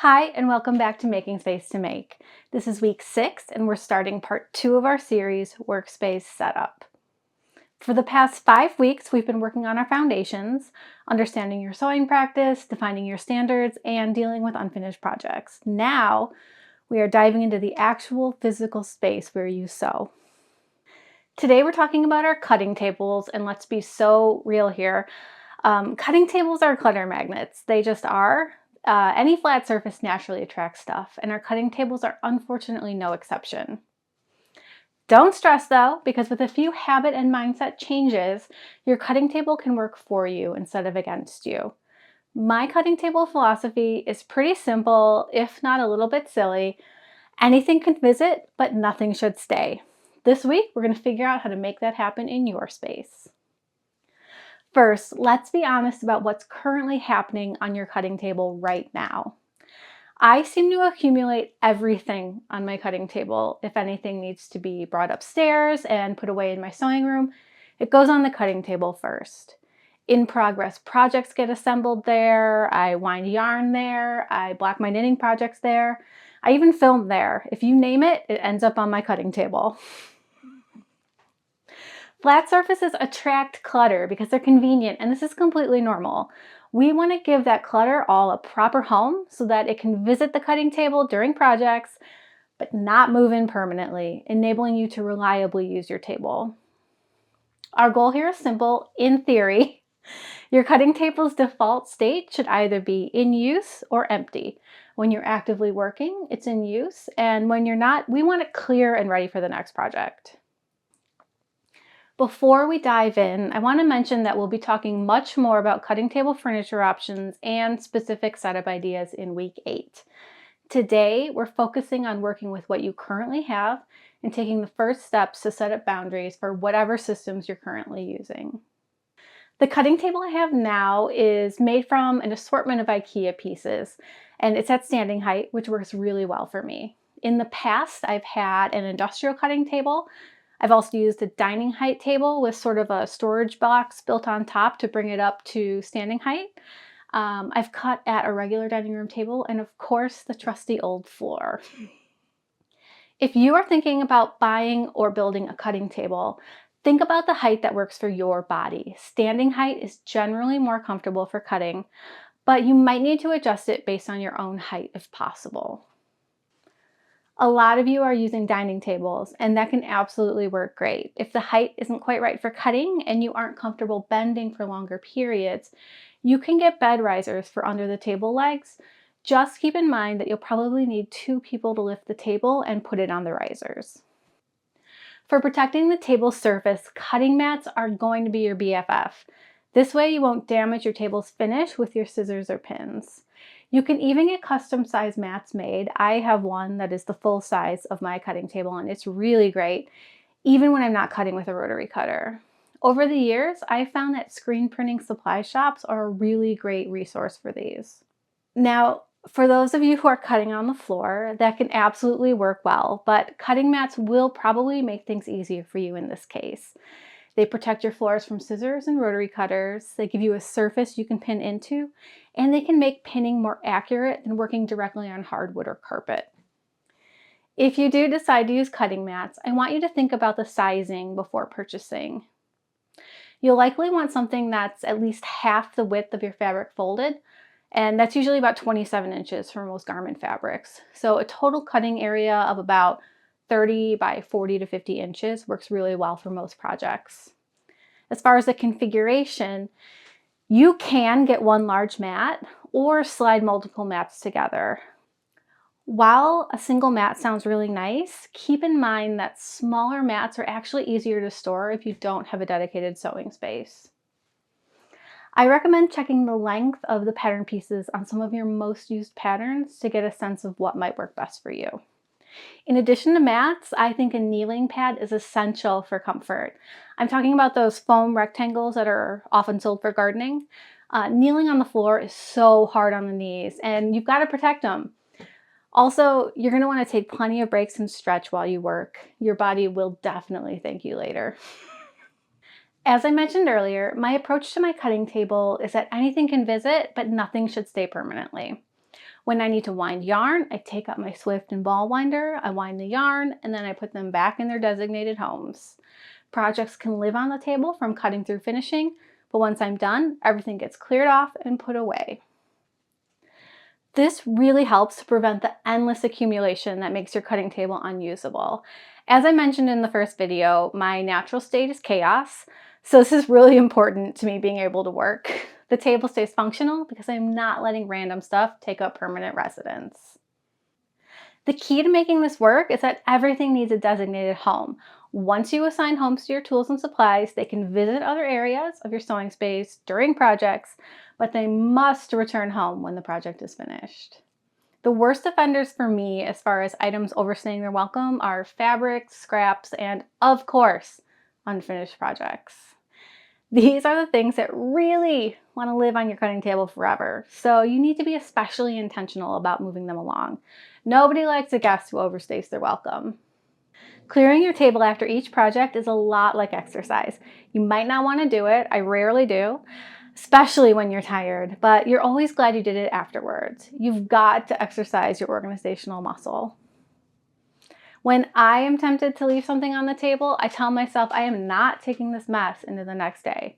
Hi, and welcome back to Making Space to Make. This is week 6, and we're starting part 2 of our series, Workspace Setup. For the past 5 weeks, we've been working on our foundations, understanding your sewing practice, defining your standards, and dealing with unfinished projects. Now, we are diving into the actual physical space where you sew. Today, we're talking about our cutting tables, and let's be so real here. Cutting tables are clutter magnets. They just are. Any flat surface naturally attracts stuff, and our cutting tables are unfortunately no exception. Don't stress though, because with a few habit and mindset changes, your cutting table can work for you instead of against you. My cutting table philosophy is pretty simple, if not a little bit silly. Anything can visit, but nothing should stay. This week, we're going to figure out how to make that happen in your space. First, let's be honest about what's currently happening on your cutting table right now. I seem to accumulate everything on my cutting table. If anything needs to be brought upstairs and put away in my sewing room, it goes on the cutting table first. In progress projects get assembled there, I wind yarn there, I block my knitting projects there, I even film there. If you name it, it ends up on my cutting table. Flat surfaces attract clutter because they're convenient, and this is completely normal. We want to give that clutter all a proper home so that it can visit the cutting table during projects, but not move in permanently, enabling you to reliably use your table. Our goal here is simple. In theory, your cutting table's default state should either be in use or empty. When you're actively working, it's in use, and when you're not, we want it clear and ready for the next project. Before we dive in, I want to mention that we'll be talking much more about cutting table furniture options and specific setup ideas in week 8. Today, we're focusing on working with what you currently have and taking the first steps to set up boundaries for whatever systems you're currently using. The cutting table I have now is made from an assortment of IKEA pieces, and it's at standing height, which works really well for me. In the past, I've had an industrial cutting table. I've also used a dining height table with sort of a storage box built on top to bring it up to standing height. I've cut at a regular dining room table, and of course, the trusty old floor. If you are thinking about buying or building a cutting table, think about the height that works for your body. Standing height is generally more comfortable for cutting, but you might need to adjust it based on your own height if possible. A lot of you are using dining tables, and that can absolutely work great. If the height isn't quite right for cutting and you aren't comfortable bending for longer periods, you can get bed risers for under the table legs. Just keep in mind that you'll probably need 2 people to lift the table and put it on the risers. For protecting the table surface, cutting mats are going to be your BFF. This way you won't damage your table's finish with your scissors or pins. You can even get custom size mats made. I have one that is the full size of my cutting table, and it's really great, even when I'm not cutting with a rotary cutter. Over the years, I've found that screen printing supply shops are a really great resource for these. Now, for those of you who are cutting on the floor, that can absolutely work well, but cutting mats will probably make things easier for you in this case. They protect your floors from scissors and rotary cutters, they give you a surface you can pin into, and they can make pinning more accurate than working directly on hardwood or carpet. If you do decide to use cutting mats, I want you to think about the sizing before purchasing. You'll likely want something that's at least half the width of your fabric folded, and that's usually about 27 inches for most garment fabrics. So a total cutting area of about 30 by 40 to 50 inches works really well for most projects. As far as the configuration, you can get one large mat or slide multiple mats together. While a single mat sounds really nice, keep in mind that smaller mats are actually easier to store if you don't have a dedicated sewing space. I recommend checking the length of the pattern pieces on some of your most used patterns to get a sense of what might work best for you. In addition to mats, I think a kneeling pad is essential for comfort. I'm talking about those foam rectangles that are often sold for gardening. Kneeling on the floor is so hard on the knees, and you've got to protect them. Also, you're going to want to take plenty of breaks and stretch while you work. Your body will definitely thank you later. As I mentioned earlier, my approach to my cutting table is that anything can visit, but nothing should stay permanently. When I need to wind yarn, I take out my Swift and ball winder, I wind the yarn, and then I put them back in their designated homes. Projects can live on the table from cutting through finishing, but once I'm done, everything gets cleared off and put away. This really helps to prevent the endless accumulation that makes your cutting table unusable. As I mentioned in the first video, my natural state is chaos, so this is really important to me being able to work. The table stays functional because I'm not letting random stuff take up permanent residence. The key to making this work is that everything needs a designated home. Once you assign homes to your tools and supplies, they can visit other areas of your sewing space during projects, but they must return home when the project is finished. The worst offenders for me, as far as items overstaying their welcome, are fabrics, scraps, and, of course, unfinished projects. These are the things that really want to live on your cutting table forever, so you need to be especially intentional about moving them along. Nobody likes a guest who overstays their welcome. Clearing your table after each project is a lot like exercise. You might not want to do it, I rarely do, especially when you're tired, but you're always glad you did it afterwards. You've got to exercise your organizational muscle. When I am tempted to leave something on the table, I tell myself I am not taking this mess into the next day.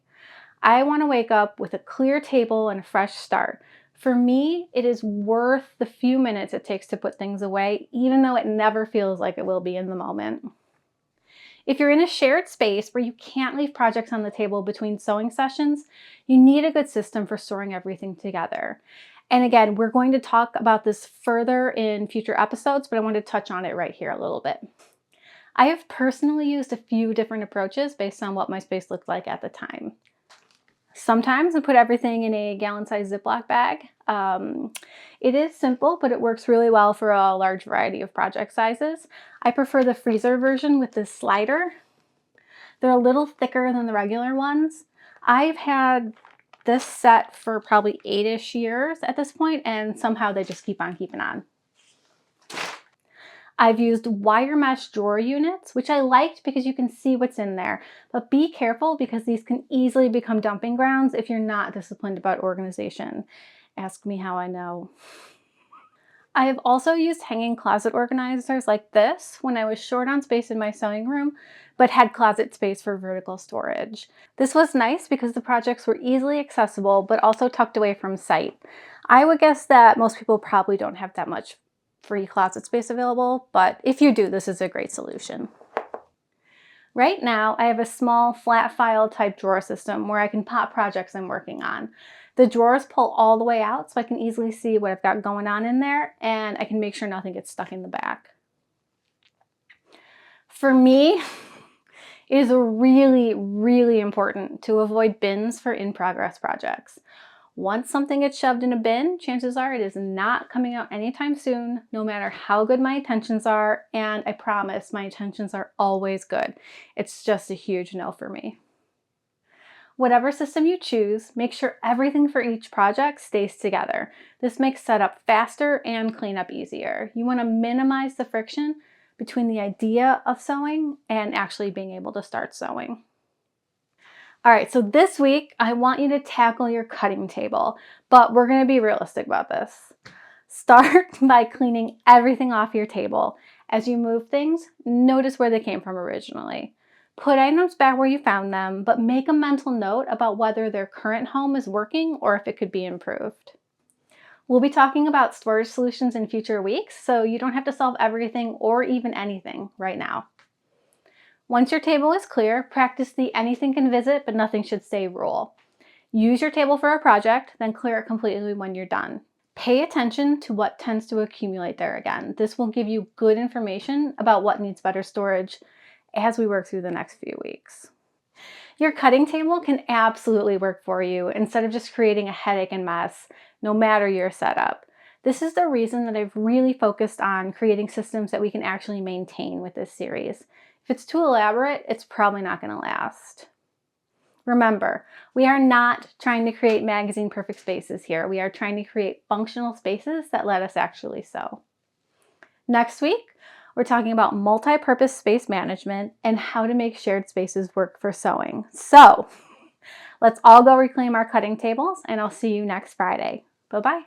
I want to wake up with a clear table and a fresh start. For me, it is worth the few minutes it takes to put things away, even though it never feels like it will be in the moment. If you're in a shared space where you can't leave projects on the table between sewing sessions, you need a good system for storing everything together. And again, we're going to talk about this further in future episodes, but I want to touch on it right here a little bit. I have personally used a few different approaches based on what my space looked like at the time. Sometimes I put everything in a gallon-sized Ziploc bag. It is simple, but it works really well for a large variety of project sizes. I prefer the freezer version with this slider. They're a little thicker than the regular ones. I've had this set for probably 8-ish years at this point, and somehow they just keep on keeping on. I've used wire mesh drawer units, which I liked because you can see what's in there, but be careful because these can easily become dumping grounds if you're not disciplined about organization. Ask me how I know. I have also used hanging closet organizers like this when I was short on space in my sewing room, but had closet space for vertical storage. This was nice because the projects were easily accessible, but also tucked away from sight. I would guess that most people probably don't have that much free closet space available, but if you do, this is a great solution. Right now, I have a small flat file type drawer system where I can pop projects I'm working on. The drawers pull all the way out so I can easily see what I've got going on in there, and I can make sure nothing gets stuck in the back. For me, it is really, really important to avoid bins for in-progress projects. Once something gets shoved in a bin, chances are it is not coming out anytime soon, no matter how good my intentions are, and I promise my intentions are always good. It's just a huge no for me. Whatever system you choose, make sure everything for each project stays together. This makes setup faster and cleanup easier. You want to minimize the friction between the idea of sewing and actually being able to start sewing. All right, so this week I want you to tackle your cutting table, but we're going to be realistic about this. Start by cleaning everything off your table. As you move things, notice where they came from originally. Put items back where you found them, but make a mental note about whether their current home is working or if it could be improved. We'll be talking about storage solutions in future weeks, so you don't have to solve everything or even anything right now. Once your table is clear, practice the anything can visit but nothing should stay rule. Use your table for a project, then clear it completely when you're done. Pay attention to what tends to accumulate there again. This will give you good information about what needs better storage as we work through the next few weeks. Your cutting table can absolutely work for you instead of just creating a headache and mess, no matter your setup. This is the reason that I've really focused on creating systems that we can actually maintain with this series. If it's too elaborate, it's probably not going to last. Remember, we are not trying to create magazine perfect spaces here. We are trying to create functional spaces that let us actually sew. Next week, we're talking about multi-purpose space management and how to make shared spaces work for sewing. So let's all go reclaim our cutting tables, and I'll see you next Friday. Bye-bye.